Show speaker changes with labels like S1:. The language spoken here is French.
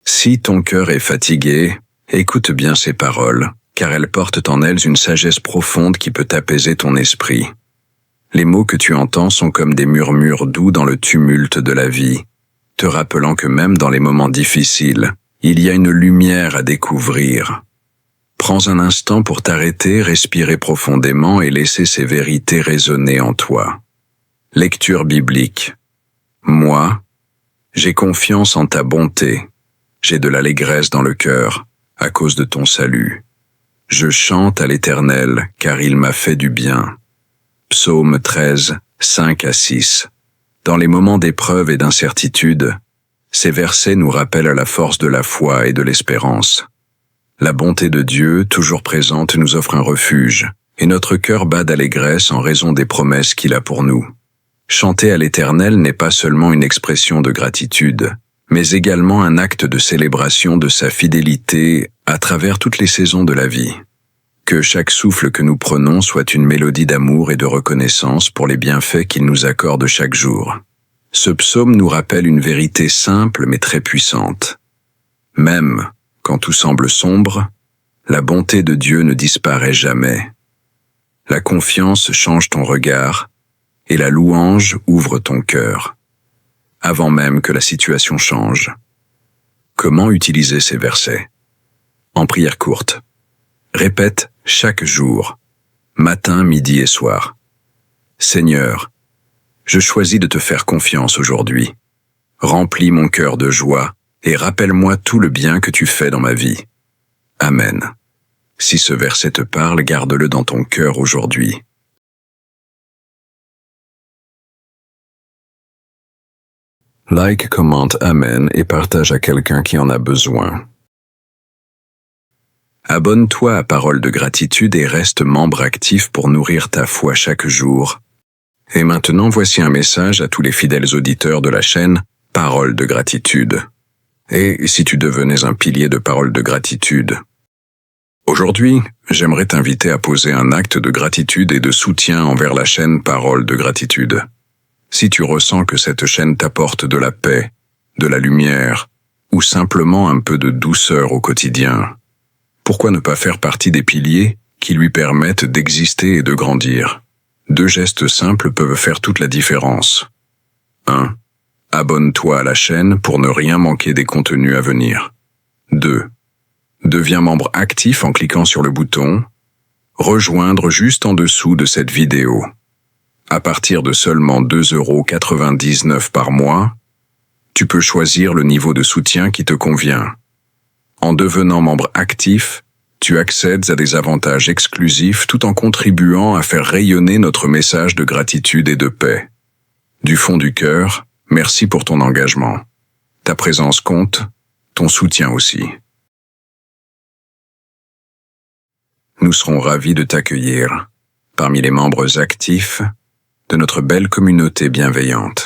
S1: Si ton cœur est fatigué, écoute bien ces paroles, car elles portent en elles une sagesse profonde qui peut apaiser ton esprit. Les mots que tu entends sont comme des murmures doux dans le tumulte de la vie, te rappelant que même dans les moments difficiles, il y a une lumière à découvrir. Prends un instant pour t'arrêter, respirer profondément et laisser ces vérités résonner en toi. Lecture biblique. Moi, j'ai confiance en ta bonté. J'ai de l'allégresse dans le cœur, à cause de ton salut. Je chante à l'Éternel, car il m'a fait du bien. Psaume 13, 5-6. Dans les moments d'épreuve et d'incertitude, ces versets nous rappellent la force de la foi et de l'espérance. La bonté de Dieu, toujours présente, nous offre un refuge, et notre cœur bat d'allégresse en raison des promesses qu'il a pour nous. Chanter à l'Éternel n'est pas seulement une expression de gratitude, mais également un acte de célébration de sa fidélité à travers toutes les saisons de la vie. Que chaque souffle que nous prenons soit une mélodie d'amour et de reconnaissance pour les bienfaits qu'il nous accorde chaque jour. Ce psaume nous rappelle une vérité simple mais très puissante. Même quand tout semble sombre, la bonté de Dieu ne disparaît jamais. La confiance change ton regard et la louange ouvre ton cœur, avant même que la situation change. Comment utiliser ces versets? En prière courte. Répète chaque jour, matin, midi et soir. Seigneur, je choisis de te faire confiance aujourd'hui. Remplis mon cœur de joie et rappelle-moi tout le bien que tu fais dans ma vie. Amen. Si ce verset te parle, garde-le dans ton cœur aujourd'hui. Like, commente, Amen et partage à quelqu'un qui en a besoin. Abonne-toi à Parole de Gratitude et reste membre actif pour nourrir ta foi chaque jour. Et maintenant, voici un message à tous les fidèles auditeurs de la chaîne Parole de Gratitude. Et si tu devenais un pilier de Parole de Gratitude? Aujourd'hui, j'aimerais t'inviter à poser un acte de gratitude et de soutien envers la chaîne Parole de Gratitude. Si tu ressens que cette chaîne t'apporte de la paix, de la lumière, ou simplement un peu de douceur au quotidien, pourquoi ne pas faire partie des piliers qui lui permettent d'exister et de grandir? 2 gestes simples peuvent faire toute la différence. 1. Abonne-toi à la chaîne pour ne rien manquer des contenus à venir. 2. Deviens membre actif en cliquant sur le bouton « Rejoindre » juste en dessous de cette vidéo. À partir de seulement 2,99 € par mois, tu peux choisir le niveau de soutien qui te convient. En devenant membre actif, tu accèdes à des avantages exclusifs tout en contribuant à faire rayonner notre message de gratitude et de paix. Du fond du cœur, merci pour ton engagement. Ta présence compte, ton soutien aussi. Nous serons ravis de t'accueillir parmi les membres actifs de notre belle communauté bienveillante.